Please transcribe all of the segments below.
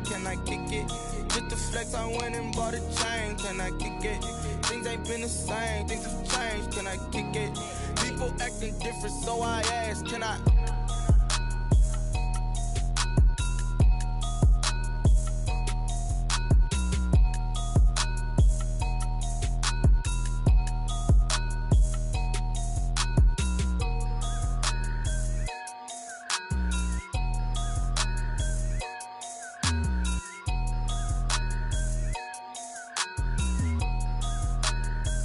can I kick it? Just the flex, I went and bought a chain, can I kick it? Things ain't been the same, things have changed, can I kick it? People acting different, so I ask, can I?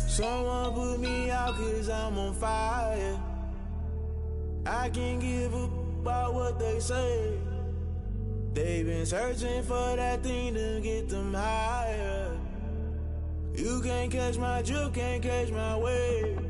Someone put me out 'cause I'm on fire. I can't give up about what they say. They've been searching for that thing to get them higher. You can't catch my drift, can't catch my wave.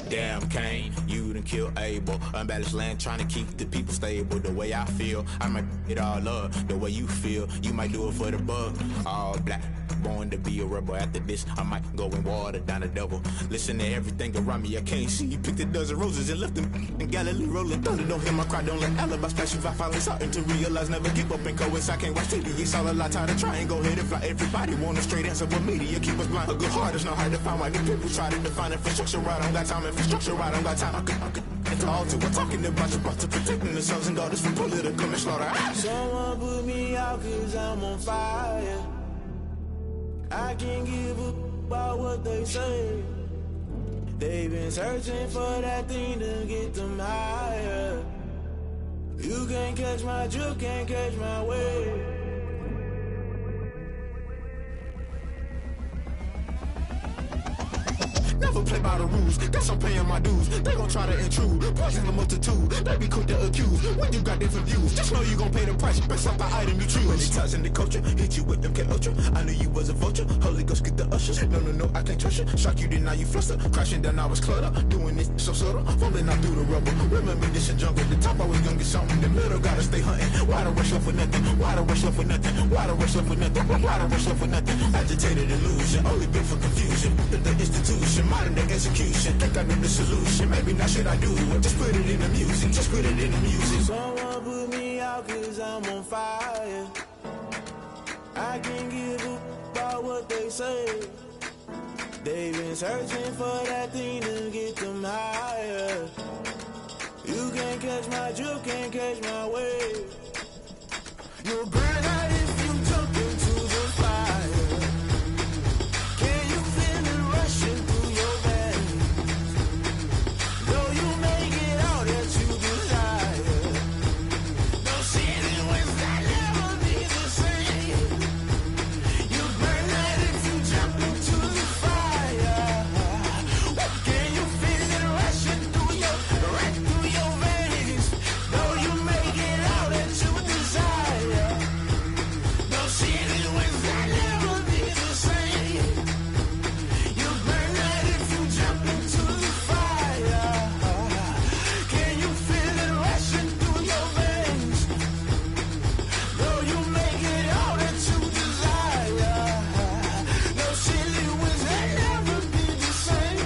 Damn, Kane, you done killed Abel. Unbalanced land, trying to keep the people stable. The way I feel, I might it all up. The way you feel, you might do it for the bug. All black, born to be a rebel. After this, I might go and water down the devil. Listen to everything around me, I can't see. You picked a dozen roses and left them in Galilee rolling thunder. Don't hear my cry, don't let alibis pass you. I finally starting to realize, never give up and coincide. Can't watch TV, it's all a lot. Tired of trying, go ahead and fly. Everybody want a straight answer, but media keep us blind. A good heart is not hard to find. Why the people try to define infrastructure right? I don't got time, infrastructure right, I don't got time. It's all to we're talking about your to protecting the sons and daughters from political manslaughter. Someone put me out 'cause I'm on fire. I can't give up about what they say. They've been searching for that thing to get them higher. You can't catch my drift, can't catch my wave. Never play by the rules, guess I'm paying my dues. They gon' try to intrude, poison the multitude. They be quick to accuse when you got different views. Just know you gon' pay the price based off the item you choose. Many ties in the culture, hit you with them K-Ultra. I knew you was a vulture, Holy Ghost get the ushers. No, I can't trust you. Shock you, then now you fluster. Crashing down, I was cluttered. Doing this so subtle, falling out through the rubble. Remember this in jungle, the top I was young and something. The middle gotta stay hunting. Why the rush left for nothing? Why the rush left for nothing? Why the rush left for nothing? Why the rush left for nothing? Agitated illusion, only built for confusion. The institution, modern day execution. Think I know the solution. Maybe not should I do it? Just put it in the music. Just put it in the music. Someone put me out 'cause I'm on fire. I can't give up about what they say. They've been searching for that thing to get them higher. You can't catch my drift, can't catch my wave. You'll burn out if you jump into the fire. Can you feel it rushing through your veins? Though you make it all that you desire. No city was that never be the same. You burn out if you jump into the fire. Can you feel it rushing through your veins? Though you make it all that you desire. No city was that never be the same. You burn out if you jump into the fire. Can you feel it rushing through your veins? Though you make it all that you desire. No city was that never be the same.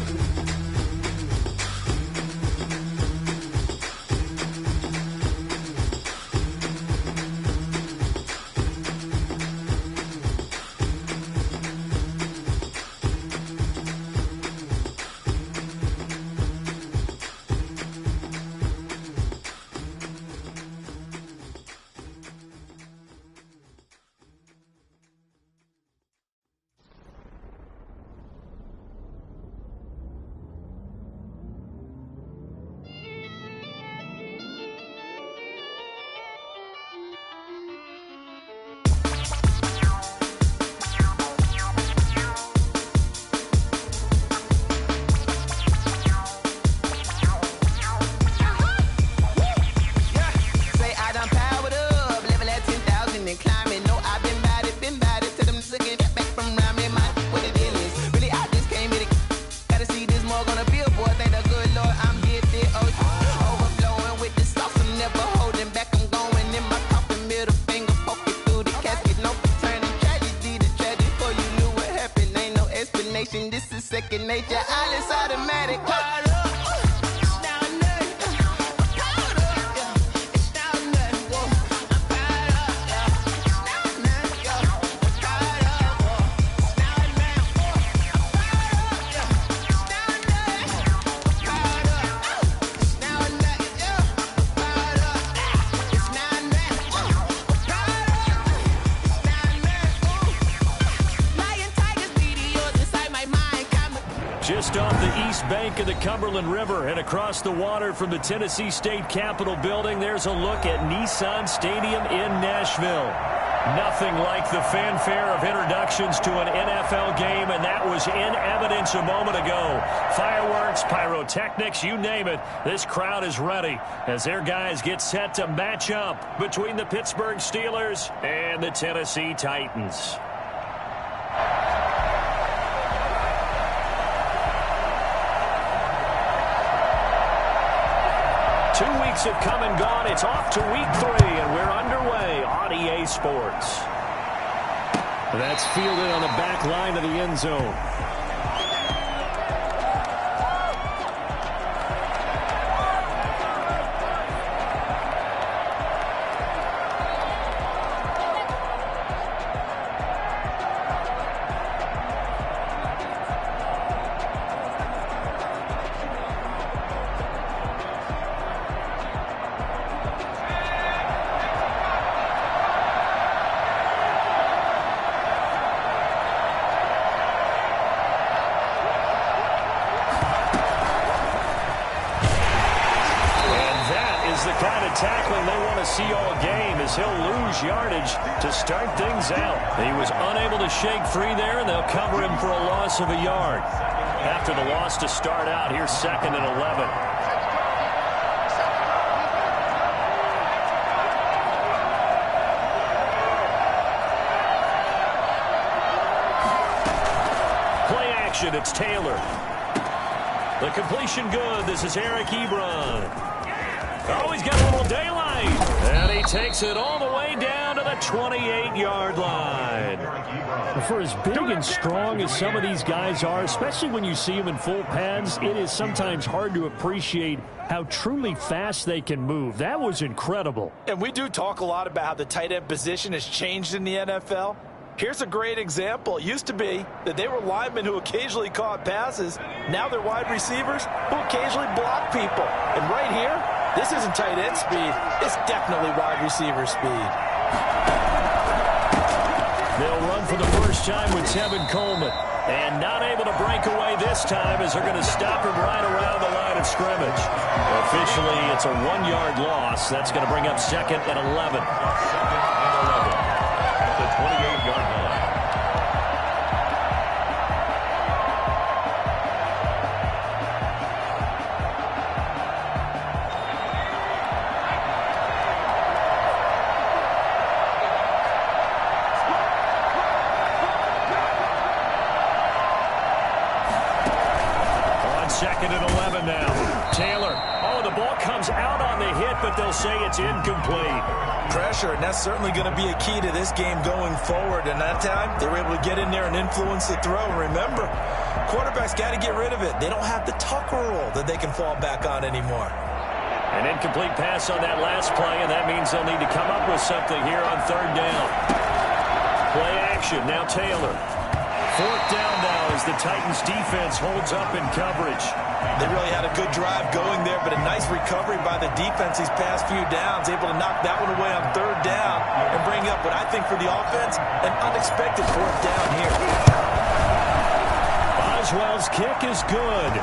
Say I done powered up, level at 10,000 and climbing. No, I've been bad it to them niggas get back from around me. Man, what the deal is? Really, I just came here to gotta see this more gonna be a boy. Thank the good Lord, I'm gifted. Oh, overflowing with the sauce, I'm never holding back. I'm going in my coffin, middle finger poking through the casket. No turning tragedy to tragedy. Before you knew what happened, ain't no explanation. This is second nature. All is automatic. off the east bank of the Cumberland River and across the water from the Tennessee State Capitol building, there's a look at Nissan Stadium in Nashville. Nothing like the fanfare of introductions to an NFL game, and that was in evidence a moment ago. Fireworks, pyrotechnics, you name it. This crowd is ready as their guys get set to match up between the Pittsburgh Steelers and the Tennessee Titans. 2 weeks have come and gone. It's off to week 3, and we're underway on EA Sports. That's fielded on the back line of the end zone. Tackling they want to see all game as he'll lose yardage to start things out. He was unable to shake free there, and they'll cover him for a loss of a yard. After the loss to start out, here's 2nd and 11. Play action, it's Taylor. The completion good. This is Eric Ebron. Oh, he's got a little daylight. And he takes it all the way down to the 28-yard line. For as big and strong as some of these guys are, especially when you see them in full pads, it is sometimes hard to appreciate how truly fast they can move. That was incredible. And we do talk a lot about how the tight end position has changed in the NFL. Here's a great example. It used to be that they were linemen who occasionally caught passes. Now they're wide receivers who occasionally block people. And right here, this isn't tight end speed. It's definitely wide receiver speed. They'll run for the first time with Tevin Coleman. And not able to break away this time as they're going to stop him right around the line of scrimmage. Officially, it's a 1-yard loss. That's going to bring up 2nd and 11. 2nd and 11 at the 28-yard line. But they'll say it's incomplete. Pressure, and that's certainly going to be a key to this game going forward. And that time, they were able to get in there and influence the throw. Remember, quarterbacks got to get rid of it. They don't have the Tucker rule that they can fall back on anymore. An incomplete pass on that last play, and that means they'll need to come up with something here on 3rd down. Play action, now Taylor. 4th down now as the Titans defense holds up in coverage. They really had a good drive going there, but a nice recovery by the defense these past few downs, able to knock that one away on 3rd down and bring up what I think for the offense, an unexpected 4th down here. Boswell's kick is good.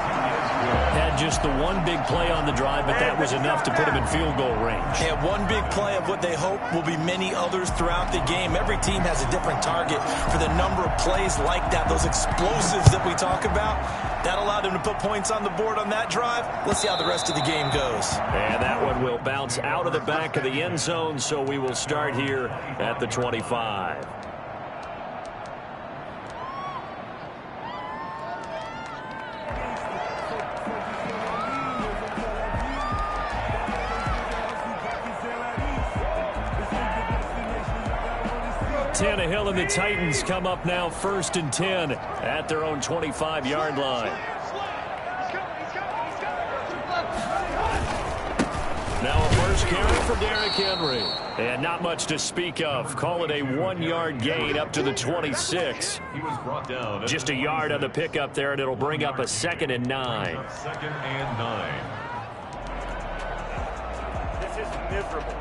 Had just the one big play on the drive, but that was enough to put him in field goal range. Yeah, one big play of what they hope will be many others throughout the game. Every team has a different target for the number of plays like that, those explosives that we talk about. That allowed them to put points on the board on that drive. Let's see how the rest of the game goes. And that one will bounce out of the back of the end zone, so we will start here at the 25. Tannehill and the Titans come up now 1st and 10 at their own 25-yard line. Now a first carry for Derrick Henry. And not much to speak of. Call it a 1-yard gain up to the 26. He was brought down. Just a yard on the pickup there, and it'll bring up a 2nd and 9. 2nd and 9. This is miserable.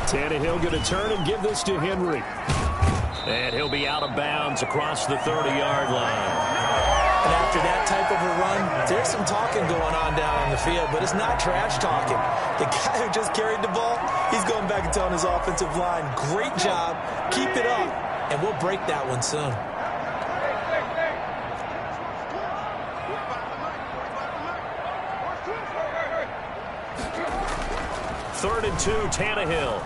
Tannehill going to turn and give this to Henry. And he'll be out of bounds across the 30-yard line. And after that type of a run, there's some talking going on down on the field, but it's not trash talking. The guy who just carried the ball, he's going back and telling his offensive line, great job, keep it up, and we'll break that one soon. Third and 2, Tannehill.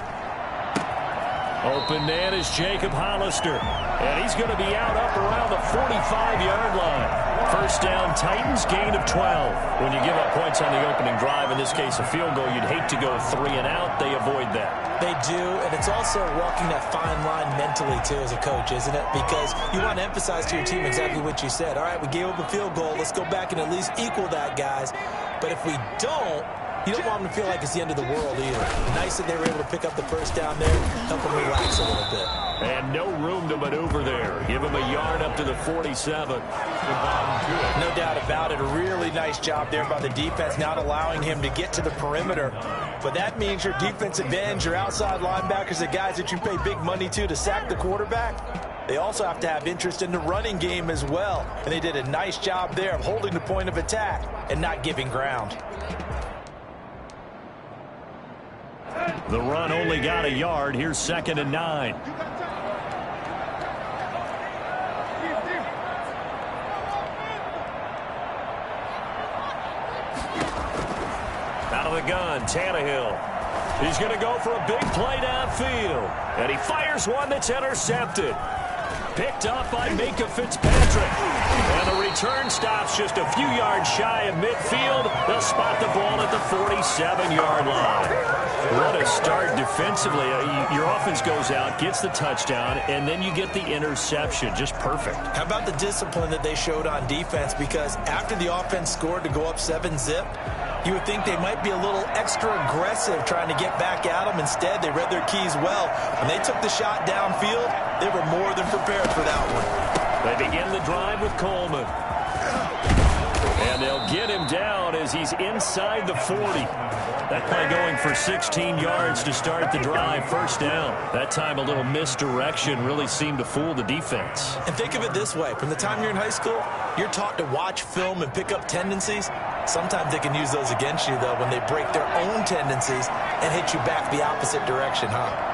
Open man is Jacob Hollister. And he's going to be out up around the 45-yard line. First down, Titans, gain of 12. When you give up points on the opening drive, in this case a field goal, you'd hate to go 3 and out. They avoid that. They do, and it's also walking that fine line mentally, too, as a coach, isn't it? Because you want to emphasize to your team exactly what you said. All right, we gave up a field goal. Let's go back and at least equal that, guys. But if we don't, you don't want them to feel like it's the end of the world either. Nice that they were able to pick up the first down there, help them relax a little bit. And no room to maneuver there. Give him a yard up to the 47. No doubt about it. A really nice job there by the defense, not allowing him to get to the perimeter. But that means your defensive ends, your outside linebackers, the guys that you pay big money to sack the quarterback, they also have to have interest in the running game as well. And they did a nice job there of holding the point of attack and not giving ground. The run only got a yard. Here's 2nd and 9. Out of the gun, Tannehill. He's going to go for a big play downfield. And he fires one that's intercepted. Picked up by Minkah Fitzpatrick. And the return stops just a few yards shy of midfield. They'll spot the ball at the 47-yard line. What a start defensively. Your offense goes out, gets the touchdown, and then you get the interception. Just perfect. How about the discipline that they showed on defense? Because after the offense scored to go up 7-zip, you would think they might be a little extra aggressive trying to get back at them. Instead, they read their keys well. When they took the shot downfield, they were more than prepared for that one. They begin the drive with Coleman. And they'll get him down as he's inside the 40. That play going for 16 yards to start the drive. First down. That time a little misdirection really seemed to fool the defense. And think of it this way. From the time you're in high school, you're taught to watch film and pick up tendencies. Sometimes they can use those against you, though, when they break their own tendencies and hit you back the opposite direction, huh?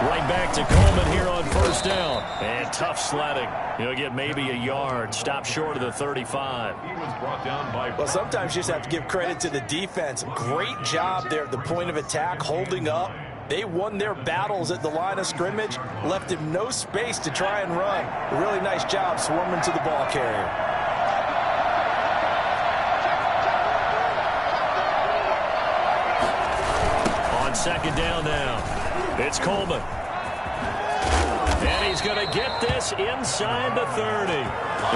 Right back to Coleman here on first down. And tough sledding. He'll get maybe a yard. Stop short of the 35. He was brought down by... Well, sometimes you just have to give credit to the defense. Great job there at the point of attack, holding up. They won their battles at the line of scrimmage, left him no space to try and run. A really nice job swarming to the ball carrier. On second down now. It's Coleman. And he's going to get this inside the 30.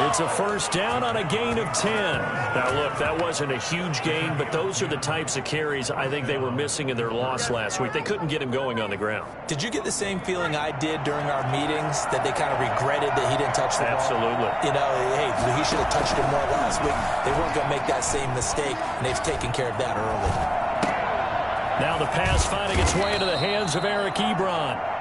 It's a first down on a gain of 10. Now, look, that wasn't a huge gain, but those are the types of carries I think they were missing in their loss last week. They couldn't get him going on the ground. Did you get the same feeling I did during our meetings, that they kind of regretted that he didn't touch the ball? Absolutely. You know, hey, he should have touched it more last week. They weren't going to make that same mistake, and they've taken care of that early. Now the pass finding its way into the hands of Eric Ebron.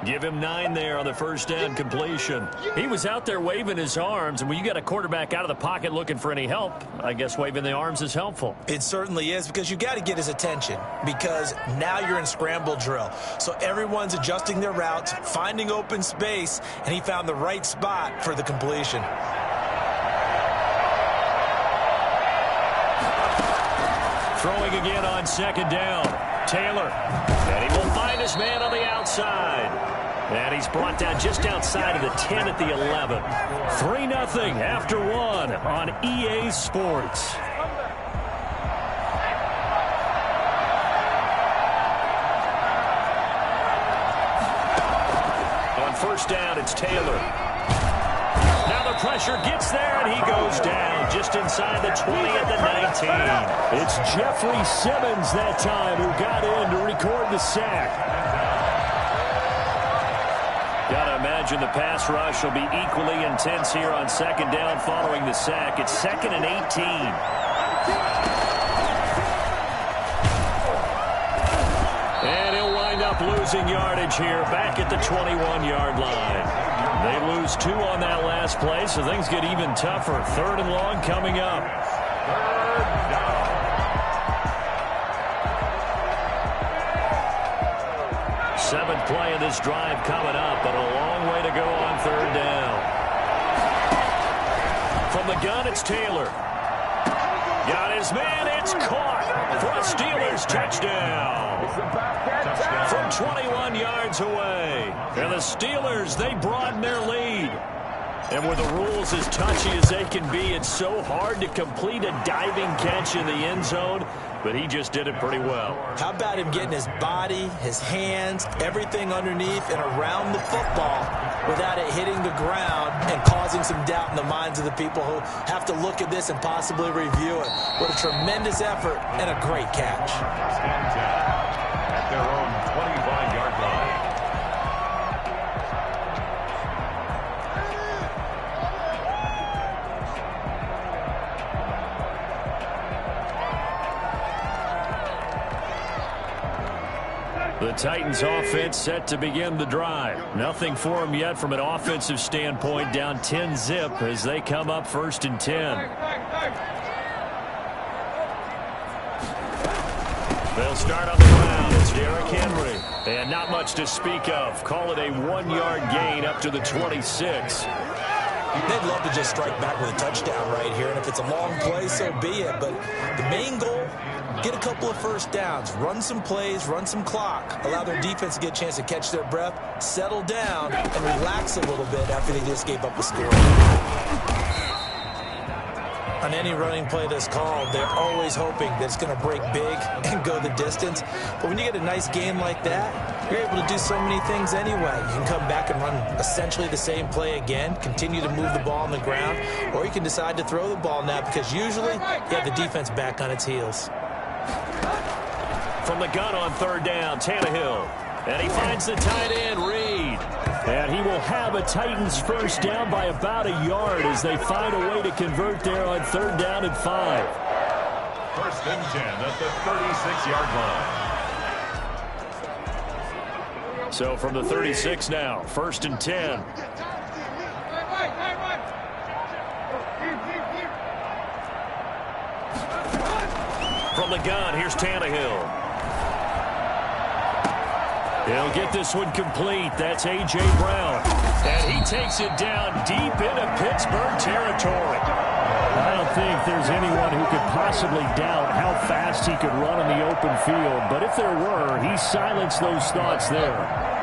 Give him 9 there on the first down completion. He was out there waving his arms, and when you got a quarterback out of the pocket looking for any help, I guess waving the arms is helpful. It certainly is, because you got to get his attention, because now you're in scramble drill. So everyone's adjusting their routes, finding open space, and he found the right spot for the completion. Throwing again on second down. Taylor. And he will find his man on the outside. And he's brought down just outside of the 10 at the 11. 3-0 after 1 on EA Sports. On first down, it's Taylor. Now the pressure gets there, and he goes down just inside the 20 at the 19. It's Jeffrey Simmons that time who got in to record the sack. Gotta imagine the pass rush will be equally intense here on second down following the sack. It's 2nd and 18. up losing yardage here back at the 21-yard line. They lose 2 on that last play, so things get even tougher. 3rd and long coming up. 3rd down. Seventh play of this drive coming up, but a long way to go on 3rd down. From the gun, it's Taylor. Got his man, it's caught for a Steelers touchdown. From 21 yards away. And the Steelers, they broaden their lead. And with the rules as touchy as they can be, it's so hard to complete a diving catch in the end zone, but he just did it pretty well. How about him getting his body, his hands, everything underneath and around the football without it hitting the ground and causing some doubt in the minds of the people who have to look at this and possibly review it. What a tremendous effort and a great catch. At their own 25-yard line. The Titans offense set to begin the drive. Nothing for them yet from an offensive standpoint, down 10-zip as they come up 1st and 10. They'll start on the ground. It's Derrick Henry. And not much to speak of. Call it a 1-yard gain up to the 26. They'd love to just strike back with a touchdown right here, and if it's a long play, so be it. But the main goal, get a couple of first downs, run some plays, run some clock, allow their defense to get a chance to catch their breath, settle down, and relax a little bit after they just gave up a score. On any running play that's called, they're always hoping that it's going to break big and go the distance. But when you get a nice game like that, you're able to do so many things anyway. You can come back and run essentially the same play again, continue to move the ball on the ground, or you can decide to throw the ball now because usually you have the defense back on its heels. From the gun on 3rd down, Tannehill. And he finds the tight end, Reed. And he will have a Titans first down by about a yard as they find a way to convert there on 3rd down and 5. 1st and 10 at the 36-yard line. So from the 36 now, 1st and 10. From the gun, here's Tannehill. He'll get this one complete. That's A.J. Brown. And he takes it down deep into Pittsburgh territory. I don't think there's anyone who could possibly doubt how fast he could run on the open field. But if there were, he silenced those thoughts there.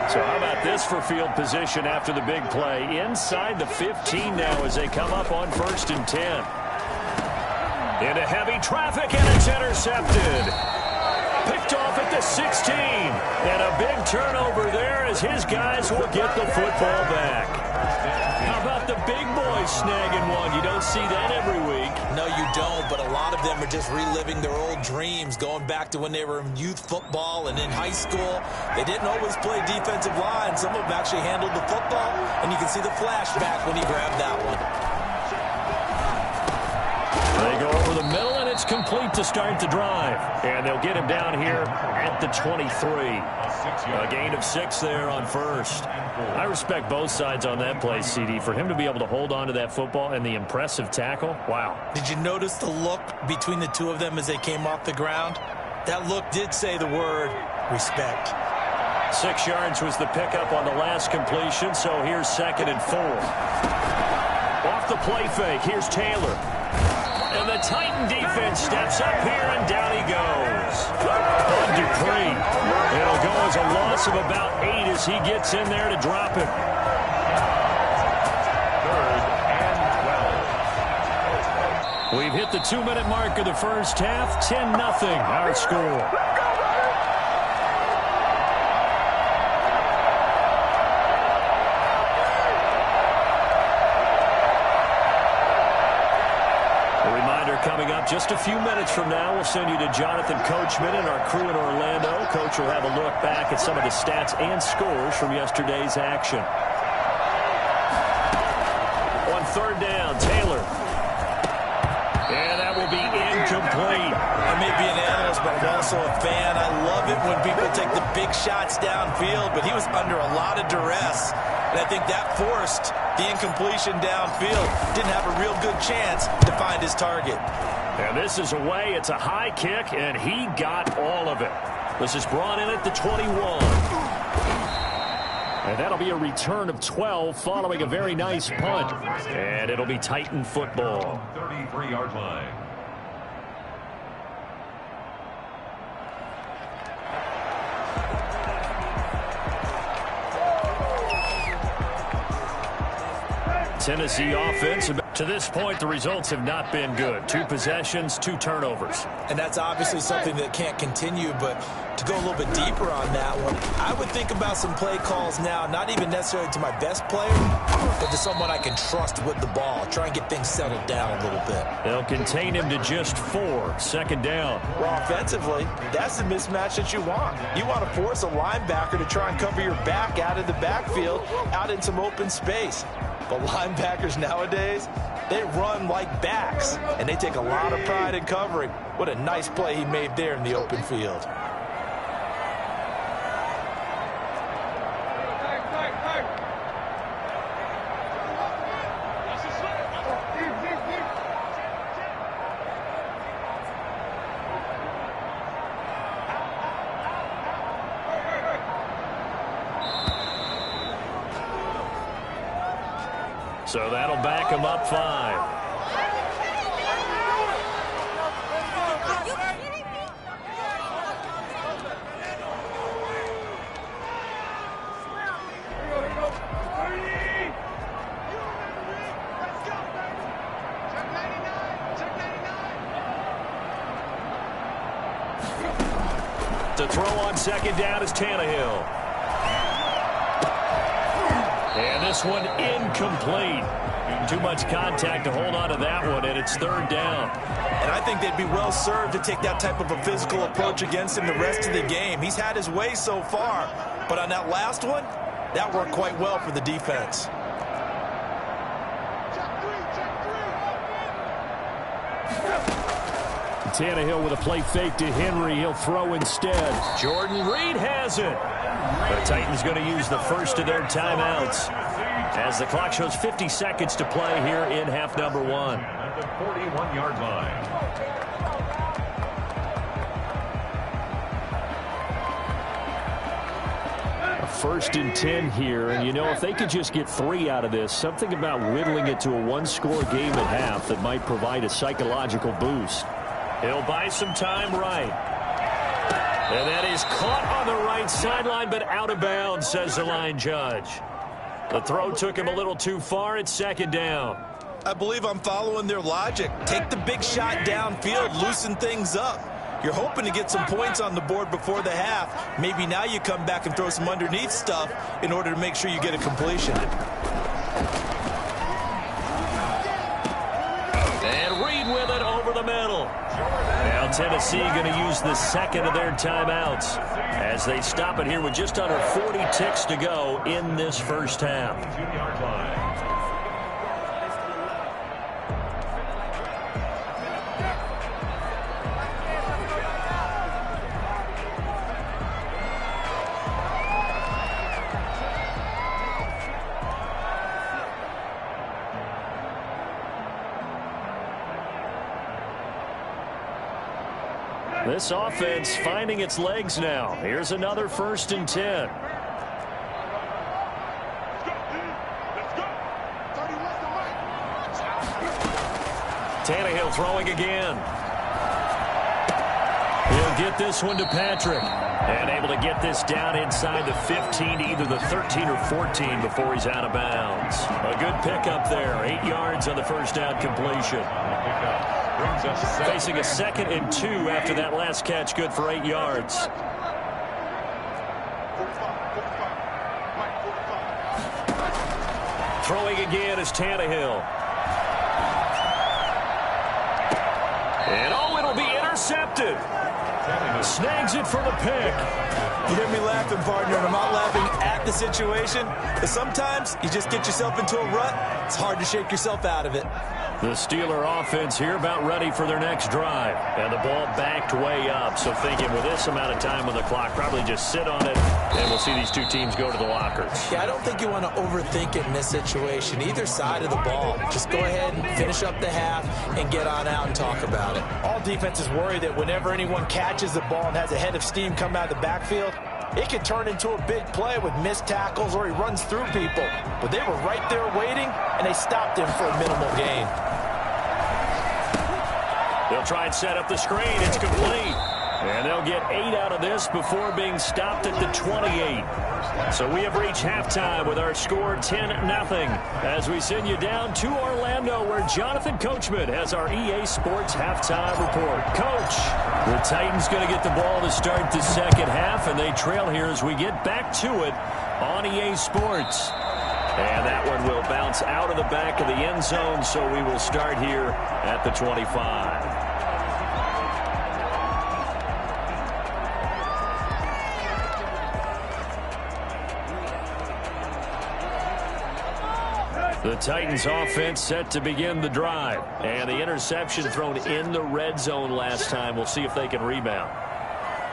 So how about this for field position after the big play? Inside the 15 now as they come up on 1st and 10. Into heavy traffic, and it's intercepted. Picked off at the 16. And a big turnover there as his guys will get the football back. How about the big boys snagging one? You don't see that every week. No, you don't, but a lot of them are just reliving their old dreams, going back to when they were in youth football and in high school. They didn't always play defensive line. Some of them actually handled the football, and you can see the flashback when he grabbed that one. They go over the middle, and it's complete to start the drive. And they'll get him down here at the 23. A gain of 6 there on 1st. I respect both sides on that play, CD. For him to be able to hold on to that football and the impressive tackle, wow. Did you notice the look between the two of them as they came off the ground? That look did say the word respect. 6 yards was the pickup on the last completion, so here's 2nd and 4. Off the play fake, here's Taylor. And the Titan defense steps up here, and down he goes. On Dupree. It'll go as a loss of about 8 as he gets in there to drop him. 3rd and 12. We've hit the 2-minute mark of the first half. 10-0 our score. Coming up just a few minutes from now, we'll send you to Jonathan Coachman and our crew in Orlando. Coach will have a look back at some of the stats and scores from yesterday's action. On 3rd down, Taylor. And that will be incomplete. I may be an analyst, but I'm also also a fan. I love it when people take the big shots downfield, but he was under a lot of duress. And I think that forced the incompletion downfield. Didn't have a real good chance to find his target. And this is away. It's a high kick, and he got all of it. This is brought in at the 21. And that'll be a return of 12 following a very nice punt. And it'll be Titan football. 33-yard line. Tennessee offense. To this point, the results have not been good. 2 possessions, 2 turnovers. And that's obviously something that can't continue, but to go a little bit deeper on that one, I would think about some play calls now, not even necessarily to my best player, but to someone I can trust with the ball. Try and get things settled down a little bit. They'll contain him to just 4. Second down. Well, offensively, that's the mismatch that you want. You want to force a linebacker to try and cover your back out of the backfield, out in some open space. But linebackers nowadays, they run like backs, and they take a lot of pride in covering. What a nice play he made there in the open field. So that'll back him up 5. To throw on second down is Tannehill. And this one incomplete. Too much contact to hold on to that one, and it's 3rd down. And I think they'd be well served to take that type of a physical approach against him the rest of the game. He's had his way so far, but on that last one, that worked quite well for the defense. Tannehill with a play fake to Henry. He'll throw instead. Jordan Reed has it. The Titans going to use the first of their timeouts as the clock shows 50 seconds to play here in half number 1. At the 41-yard line. A 1st and 10 here, and you know, if they could just get 3 out of this, something about whittling it to a 1-score game at half that might provide a psychological boost. He'll buy some time right. And that is caught on the right sideline, but out of bounds, says the line judge. The throw took him a little too far. It's 2nd down. I believe I'm following their logic. Take the big shot downfield, loosen things up. You're hoping to get some points on the board before the half. Maybe now you come back and throw some underneath stuff in order to make sure you get a completion. And Reed with it over the middle. Now Tennessee going to use the 2nd of their timeouts as they stop it here with just under 40 ticks to go in this first half. 2-yard line. This offense finding its legs now. Here's another 1st and 10. Tannehill throwing again. He'll get this one to Patrick. And able to get this down inside the 15 to either the 13 or 14 before he's out of bounds. A good pickup there. 8 yards on the first down completion. Facing a 2nd and 2 after that last catch. Good for 8 yards. Throwing again is Tannehill. And oh, it'll be intercepted. Snags it for the pick. You hear me laughing, partner, and I'm not laughing at the situation. But sometimes you just get yourself into a rut. It's hard to shake yourself out of it. The Steeler offense here about ready for their next drive. And the ball backed way up. So thinking with this amount of time on the clock, probably just sit on it, and we'll see these two teams go to the lockers. Yeah, I don't think you want to overthink it in this situation. Either side of the ball, just go ahead and finish up the half and get on out and talk about it. All defenses worry that whenever anyone catches the ball and has a head of steam come out of the backfield, it could turn into a big play with missed tackles or he runs through people. But they were right there waiting, and they stopped him for a minimal gain. They'll try and set up the screen. It's complete. And they'll get 8 out of this before being stopped at the 28. So we have reached halftime with our score 10-0 as we send you down to Orlando where Jonathan Coachman has our EA Sports halftime report. Coach, the Titans going to get the ball to start the second half, and they trail here as we get back to it on EA Sports. And that one will bounce out of the back of the end zone, so we will start here at the 25. The Titans offense set to begin the drive. And the interception thrown in the red zone last time. We'll see if they can rebound.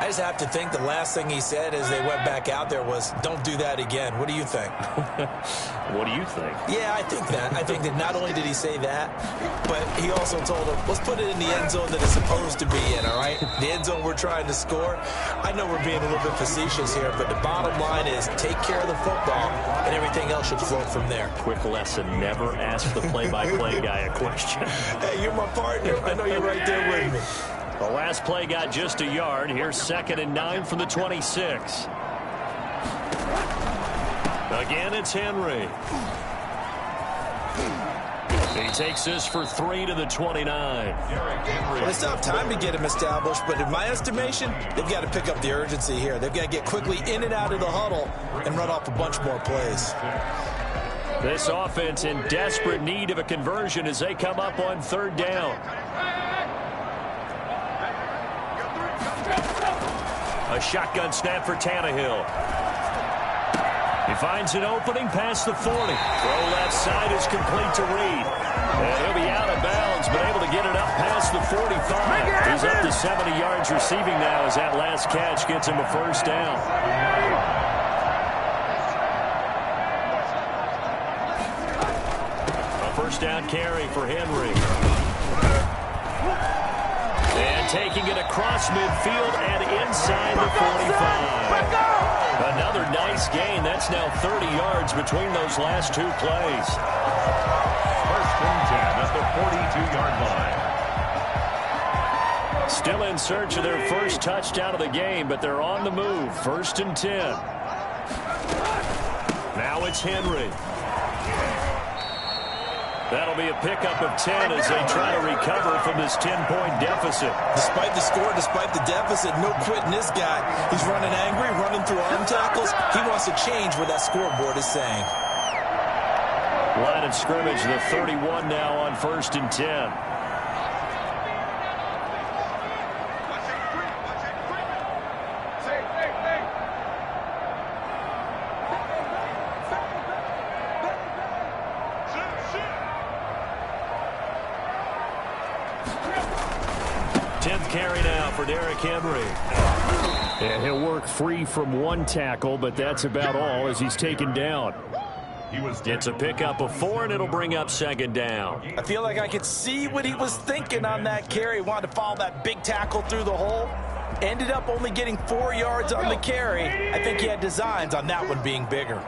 I just have to think the last thing he said as they went back out there was, don't do that again. What do you think? What do you think? Yeah, I think that. I think that not only did he say that, but he also told him, let's put it in the end zone that it's supposed to be in, all right? The end zone we're trying to score. I know we're being a little bit facetious here, but the bottom line is take care of the football, and everything else should flow from there. Quick lesson, never ask the play-by-play guy a question. Hey, you're my partner. I know you're right there with me. The last play got just a yard. Here's 2nd and 9 from the 26. Again, it's Henry. He takes this for 3 to the 29. Well, they still have time to get him established, but in my estimation, they've got to pick up the urgency here. They've got to get quickly in and out of the huddle and run off a bunch more plays. This offense in desperate need of a conversion as they come up on 3rd down. A shotgun snap for Tannehill. He finds an opening past the 40. Throw left side is complete to Reed. And he'll be out of bounds, but able to get it up past the 45. He's up to 70 yards receiving now as that last catch gets him a 1st down. A 1st down carry for Henry. And taking it across midfield and inside the 45. Another nice gain. That's now 30 yards between those last 2 plays. 1st and 10 at the 42-yard line. Still in search of their first touchdown of the game, but they're on the move. 1st and 10. Now it's Henry. That'll be a pickup of 10 as they try to recover from this 10-point deficit. Despite the score, despite the deficit, no quitting this guy. He's running angry, running through arm tackles. He wants to change what that scoreboard is saying. Line of scrimmage, the 31 now on 1st and 10. Carry now for Derrick Henry. And he'll work free from 1 tackle, but that's about all as he's taken down. It's a pickup of 4, and it'll bring up 2nd down. I feel like I could see what he was thinking on that carry. He wanted to follow that big tackle through the hole. Ended up only getting 4 yards on the carry. I think he had designs on that one being bigger.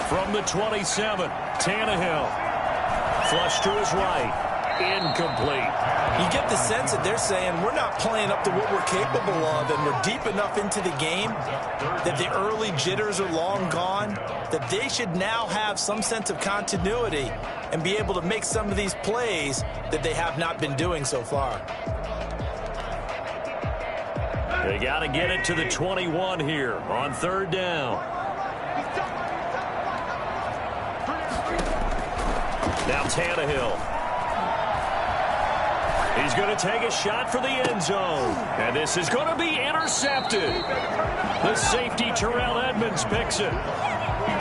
From the 27, Tannehill. Flush to his right. Incomplete. You get the sense that they're saying we're not playing up to what we're capable of, and we're deep enough into the game that the early jitters are long gone, that they should now have some sense of continuity and be able to make some of these plays that they have not been doing so far. They got to get it to the 21 here on 3rd down. Now Tannehill. He's going to take a shot for the end zone. And this is going to be intercepted. The safety, Terrell Edmonds, picks it.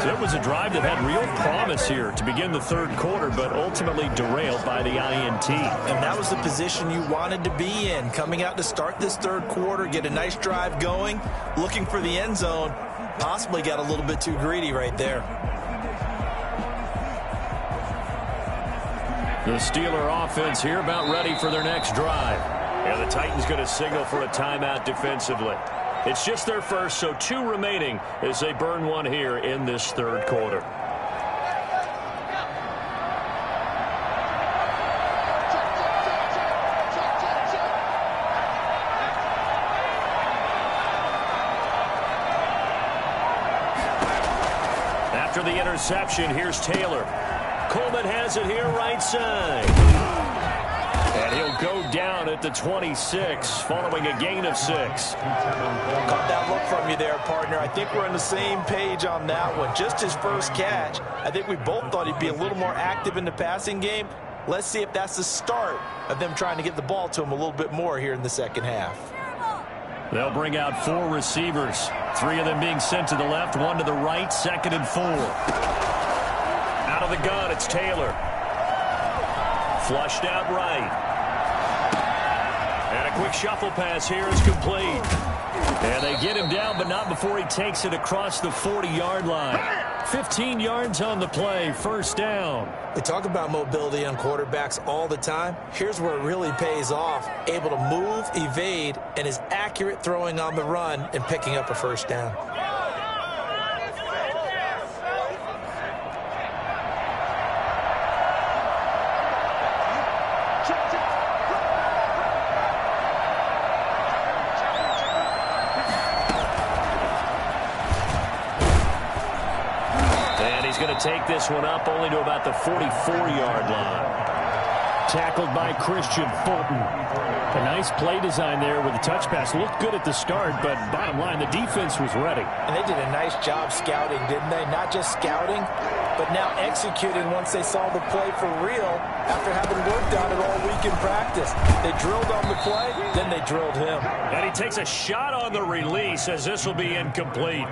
So it was a drive that had real promise here to begin the third quarter, but ultimately derailed by the INT. And that was the position you wanted to be in, coming out to start this third quarter, get a nice drive going, looking for the end zone. Possibly got a little bit too greedy right there. The Steeler offense here about ready for their next drive. And the Titans going to signal for a timeout defensively. It's just their first, so 2 remaining as they burn one here in this third quarter. After the interception, here's Taylor. Coleman has it here right side. And he'll go down at the 26 following a gain of 6. Caught that look from you there, partner. I think we're on the same page on that one. Just his first catch. I think we both thought he'd be a little more active in the passing game. Let's see if that's the start of them trying to get the ball to him a little bit more here in the second half. They'll bring out 4 receivers. 3 of them being sent to the left, 1 to the right, 2nd and 4. Out of the gun, it's Taylor. Flushed out right. And a quick shuffle pass here is complete. And they get him down, but not before he takes it across the 40-yard line. 15 yards on the play, first down. We talk about mobility on quarterbacks all the time. Here's where it really pays off. Able to move, evade, and is accurate throwing on the run and picking up a first down. Going to take this one up only to about the 44-yard line. Tackled by Christian Fulton. A nice play design there with the touch pass. Looked good at the start, but bottom line, the defense was ready. And they did a nice job scouting, didn't they? Not just scouting, but now executing once they saw the play for real after having worked on it all week in practice. They drilled on the play, then they drilled him. And he takes a shot on the release as this will be incomplete.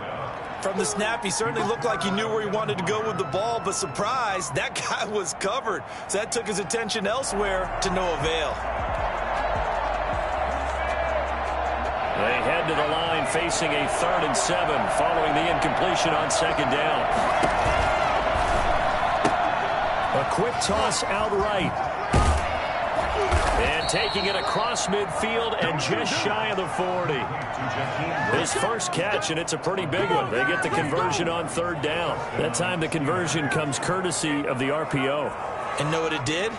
From the snap, he certainly looked like he knew where he wanted to go with the ball, but surprise, that guy was covered. So that took his attention elsewhere to no avail. They head to the line facing a 3rd and 7 following the incompletion on 2nd down. A quick toss outright. And taking it across midfield and just shy of the 40. His first catch, and it's a pretty big one. They get the conversion on 3rd down. That time the conversion comes courtesy of the RPO. And know what it did?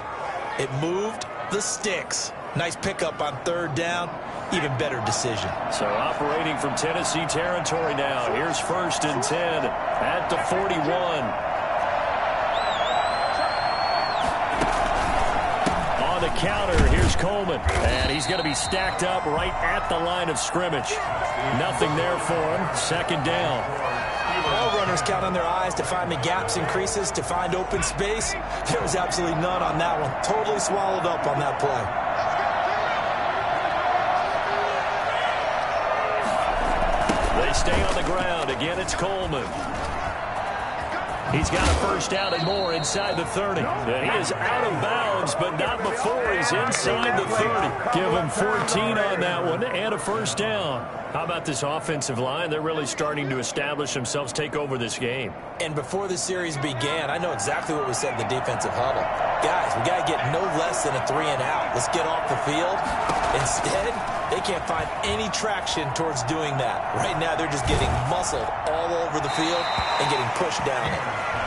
It moved the sticks. Nice pickup on 3rd down. Even better decision. So operating from Tennessee territory now. Here's 1st and 10 at the 41. On the counter, here's Coleman. And he's going to be stacked up right at the line of scrimmage. Nothing there for him. 2nd down. All runners count on their eyes to find the gaps and creases, to find open space. There was absolutely none on that one. Totally swallowed up on that play. They stay on the ground. Again, it's Coleman. He's got a first down and more inside the 30. And he is out of bounds, but not before he's inside the 30. Give him 14 on that one and a first down. How about this offensive line? They're really starting to establish themselves, take over this game. And before the series began, I know exactly what was said in the defensive huddle. Guys, we got to get no less than a 3 and out. Let's get off the field. Instead, they can't find any traction towards doing that. Right now, they're just getting muscled all over the field and getting pushed down.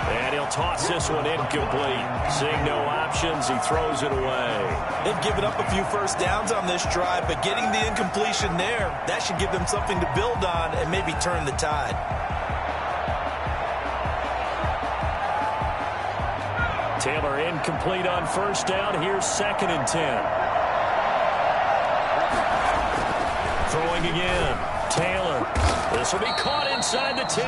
And he'll toss this one incomplete. Seeing no options, he throws it away. They've given up a few first downs on this drive, but getting the incompletion there, that should give them something to build on and maybe turn the tide. Taylor incomplete on first down. Here's 2nd and 10. Throwing again. Taylor. This will be caught inside the 10.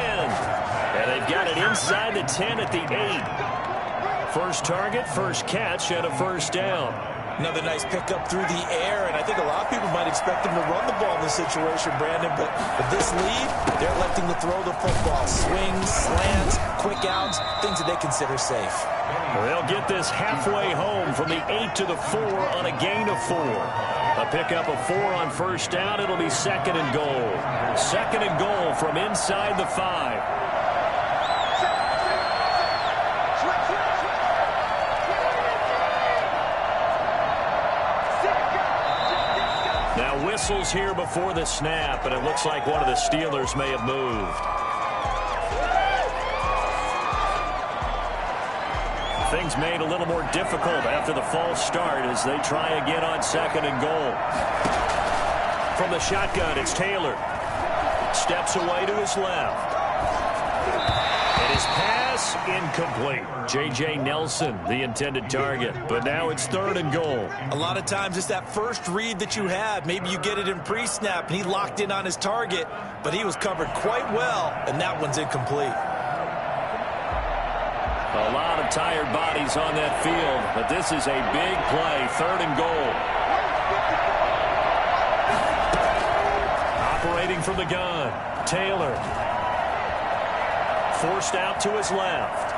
And they've got it inside the 10 at the 8. First target, first catch, and a first down. Another nice pickup through the air, and I think a lot of people might expect him to run the ball in this situation, Brandon, but with this lead, they're electing to throw the football. Swings, slants, quick outs, things that they consider safe. They'll get this halfway home from the 8 to the 4 on a gain of 4. A pickup of 4 on first down. It'll be 2nd and goal. 2nd and goal from inside the 5. Now whistles here before the snap, and it looks like one of the Steelers may have moved. Things made a little more difficult after the false start as they try again on 2nd and goal. From the shotgun, it's Taylor. Steps away to his left. And his pass incomplete. J.J. Nelson, the intended target. But now it's 3rd and goal. A lot of times it's that first read that you have. Maybe you get it in pre-snap, and he locked in on his target, but he was covered quite well, and that one's incomplete. A lot of tired bodies on that field, but this is a big play. 3rd and goal. Operating from the gun, Taylor. Forced out to his left.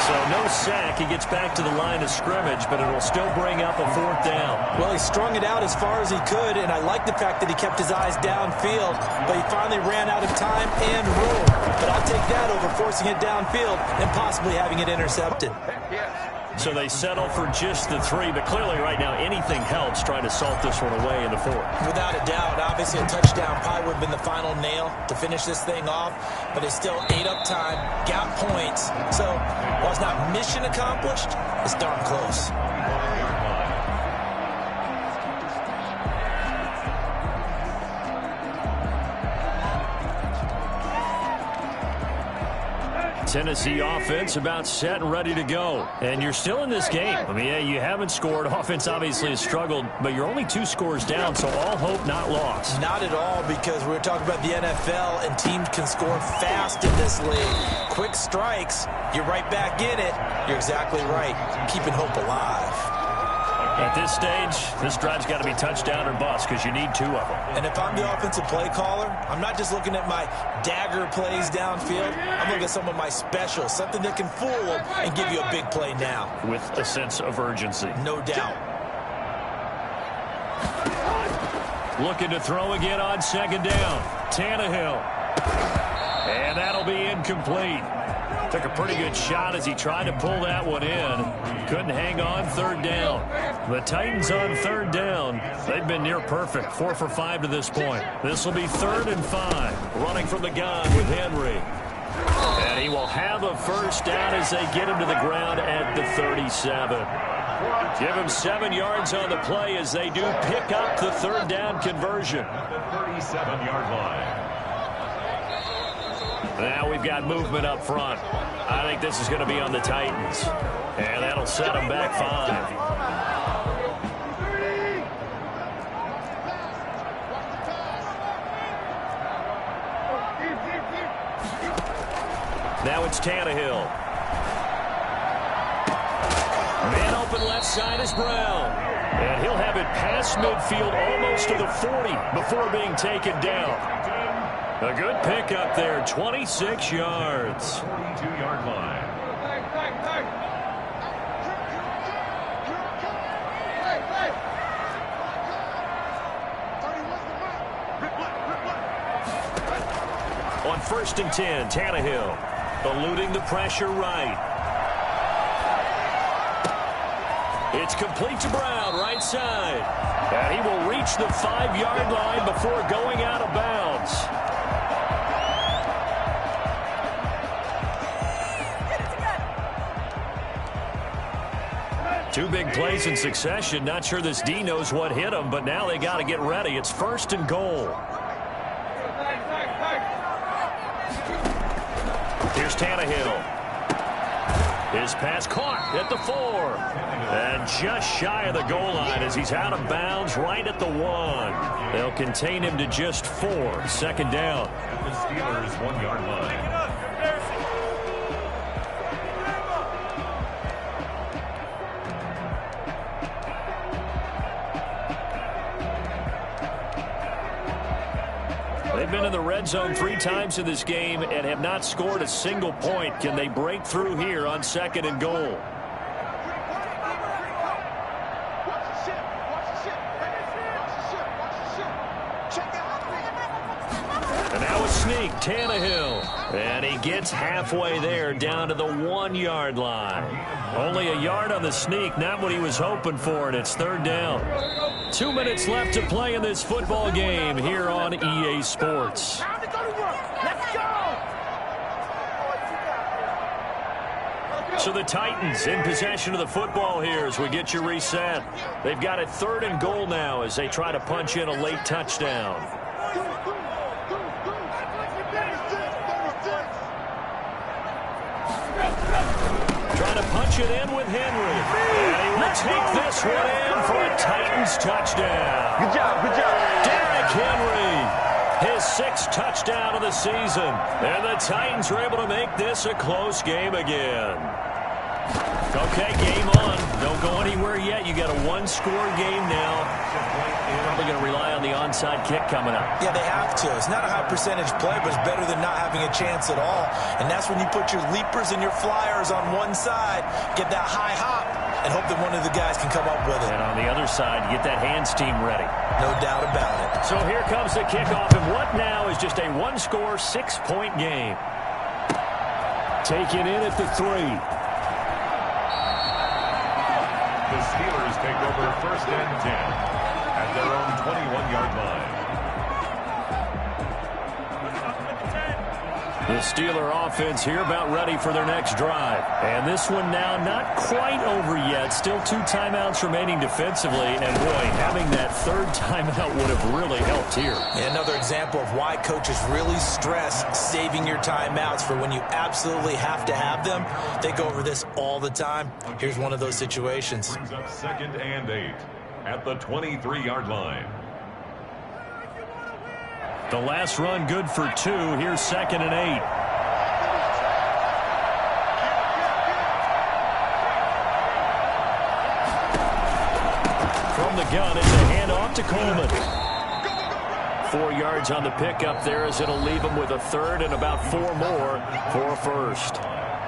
So no sack. He gets back to the line of scrimmage, but it'll still bring up a 4th down. Well, he strung it out as far as he could, and I like the fact that he kept his eyes downfield, but he finally ran out of time and room. But I'll take that over forcing it downfield and possibly having it intercepted. So they settle for just the 3, but clearly right now anything helps trying to salt this one away in the 4th. Without a doubt, obviously a touchdown probably would have been the final nail to finish this thing off, but it's still ate up time, got points. So while it's not mission accomplished, it's darn close. Tennessee offense about set and ready to go. And you're still in this game. I mean, yeah, you haven't scored. Offense obviously has struggled, but you're only 2 scores down, so all hope not lost. Not at all, because we're talking about the NFL, and teams can score fast in this league. Quick strikes, you're right back in it. You're exactly right. Keeping hope alive. At this stage, this drive's got to be touchdown or bust because you need 2 of them. And if I'm the offensive play caller, I'm not just looking at my dagger plays downfield. I'm looking at some of my specials, something that can fool them and give you a big play now. With a sense of urgency. No doubt. Looking to throw again on 2nd down. Tannehill. And that'll be incomplete. Took a pretty good shot as he tried to pull that one in. Couldn't hang on 3rd down. The Titans on 3rd down. They've been near perfect. 4 for 5 to this point. This will be 3rd and 5. Running from the gun with Henry. And he will have a 1st down as they get him to the ground at the 37. Give him 7 yards on the play as they do pick up the 3rd down conversion. At the 37-yard line. Now we've got movement up front. I think this is going to be on the Titans. And that'll set them back 5. Now it's Tannehill. Man open left side is Brown. And he'll have it past midfield almost to the 40 before being taken down. A good pickup there, 26 yards. 42-yard line. On 1st and 10, Tannehill eluding the pressure right. It's complete to Brown, right side. And he will reach the 5-yard line before going out of bounds. Two big plays in succession. Not sure this D knows what hit him, but now they got to get ready. It's 1st and goal. Here's Tannehill. His pass caught at the 4. And just shy of the goal line as he's out of bounds right at the 1. They'll contain him to just 4. 2nd down. The Steelers' 1-yard line. They've been in the red zone 3 times in this game and have not scored a single point. Can they break through here on 2nd and goal? And now a sneak, Tannehill. And he gets halfway there down to the 1-yard line. Only a yard on the sneak, not what he was hoping for, and it's 3rd down. 2 minutes left to play in this football game here on EA Sports. So the Titans in possession of the football here as we get you reset. They've got it 3rd and goal now as they try to punch in a late touchdown. Trying to punch it in with Henry. And he will take this one in for a Titans touchdown. Good job, good job. Derrick Henry, his 6th touchdown of the season. And the Titans are able to make this a close game again. Okay, game on. Don't go anywhere yet. You got a 1-score game now. Probably going to rely on the onside kick coming up. Yeah, they have to. It's not a high percentage play, but it's better than not having a chance at all. And that's when you put your leapers and your flyers on one side, get that high hop, and hope that one of the guys can come up with it. And on the other side, get that hands team ready. No doubt about it. So here comes the kickoff, and what now is just a 1-score, 6-point game. Taken in at the 3. The Steelers take over 1st and 10 at their own 21-yard line. The Steeler offense here about ready for their next drive. And this one now not quite over yet. Still 2 timeouts remaining defensively. And, boy, having that 3rd timeout would have really helped here. Yeah, another example of why coaches really stress saving your timeouts for when you absolutely have to have them. They go over this all the time. Here's one of those situations. Brings up 2nd and 8 at the 23-yard line. The last run good for 2. Here's 2nd and 8. From the gun, it's a handoff to Coleman. 4 yards on the pickup there as it'll leave him with a 3rd and about 4 more for a 1st.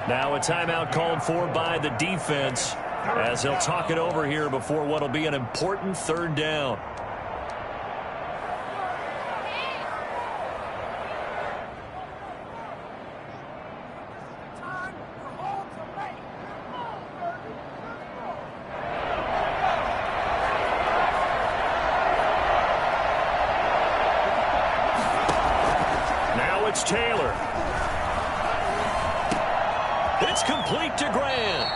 Now a timeout called for by the defense as they'll talk it over here before what'll be an important 3rd down. Taylor. It's complete to Grant.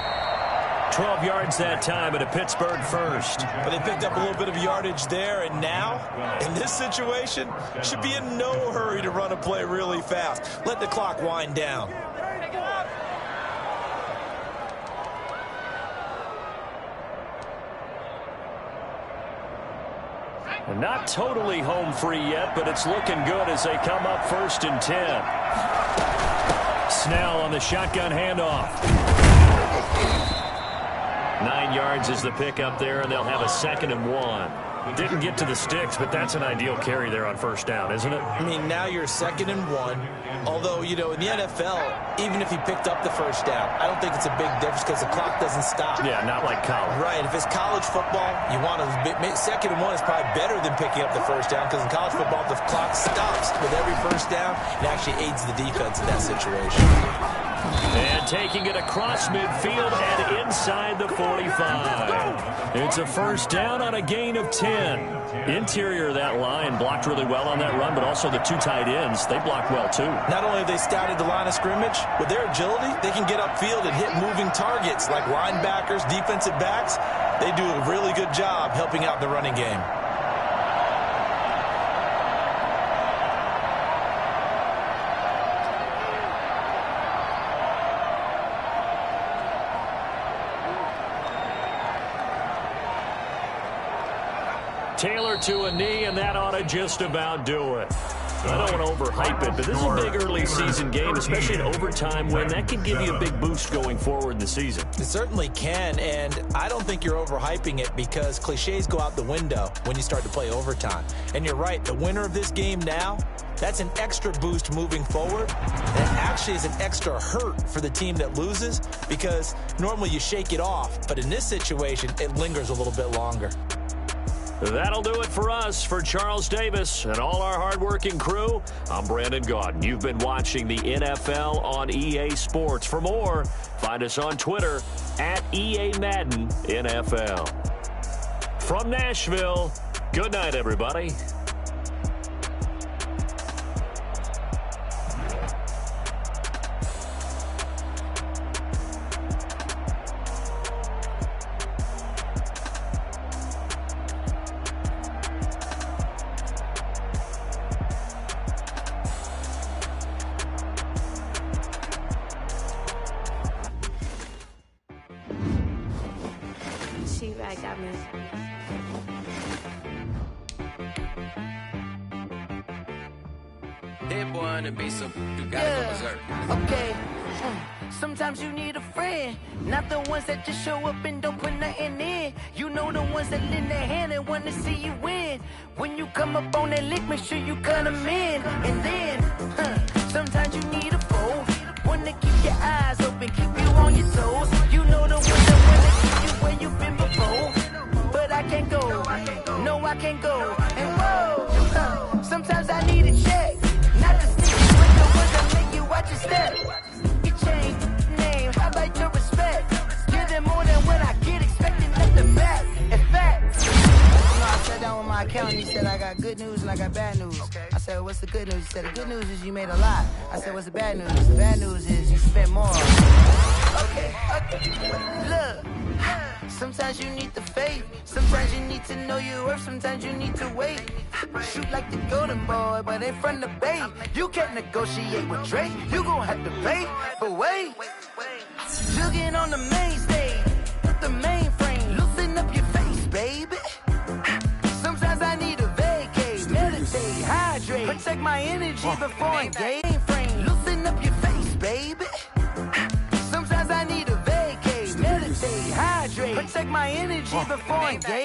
12 yards that time at a Pittsburgh 1st. But they picked up a little bit of yardage there, and now, in this situation, should be in no hurry to run a play really fast. Let the clock wind down. Not totally home free yet, but it's looking good as they come up 1st and 10. Snell on the shotgun handoff. 9 yards is the pickup there, and they'll have a 2nd and 1. Didn't get to the sticks, but that's an ideal carry there on 1st down, isn't it? I mean, now you're 2nd and 1. Although, you know, in the NFL, even if he picked up the 1st down, I don't think it's a big difference because the clock doesn't stop. Yeah, not like college. Right. If it's college football, you want to 2nd and 1 is probably better than picking up the 1st down because in college football, the clock stops with every 1st down. It actually aids the defense in that situation. And taking it across midfield and inside the 45. It's a 1st down on a gain of 10. Interior of that line blocked really well on that run, but also the 2 tight ends, they blocked well too. Not only have they scouted the line of scrimmage, with their agility, they can get upfield and hit moving targets like linebackers, defensive backs. They do a really good job helping out the running game. Taylor to a knee, and that ought to just about do it. I don't want to overhype it, but this is a big early season game, especially an overtime win. That can give you a big boost going forward in the season. It certainly can, and I don't think you're overhyping it because cliches go out the window when you start to play overtime. And you're right, the winner of this game now That's an extra boost moving forward. And it actually is an extra hurt for the team that loses because normally you shake it off. But in this situation, it lingers a little bit longer. That'll do it for us. For Charles Davis and all our hardworking crew, I'm Brandon Gaudin. You've been watching the NFL on EA Sports. For more, find us on Twitter at EA Madden NFL. From Nashville, good night, everybody. She-Rag got me. That boy on the beat, so you gotta go berserk. Okay. Sometimes you need a friend, not the ones that just show up and don't put nothing in. You know the ones that lend their hand and want to see you win. When you come up on that lick, make sure you cut them in. And then, sometimes you need a foe, one to keep your eyes open, keep you on your toes. You know the ones that want to keep you where you've been before. But I can't go, no I can't go. And whoa, sometimes I need a check, not the sneakers, but the ones that make you watch your step. You change name, how about your respect? Give them more than what I get, expecting nothing back. In fact, I sat down with my accountant, he said I got good news and I got bad news. I said, well, what's the good news? He said, the good news is you made a lot. I said, what's the bad news? The bad news is you spent more. Okay. Look, sometimes you need the faith. Sometimes you need to know your worth. Sometimes you need to wait. Shoot like the golden boy, but in front of the bay. You can't negotiate with Drake. You gon' have to pay. But wait, jugging on the main stage, the mainframe, loosen up your face, baby. Sometimes I need a vacate, meditate, hydrate, protect my energy before I engage. Frame, loosen up your face, baby. Sometimes I need a vacate, meditate, hydrate, protect my energy before I engage.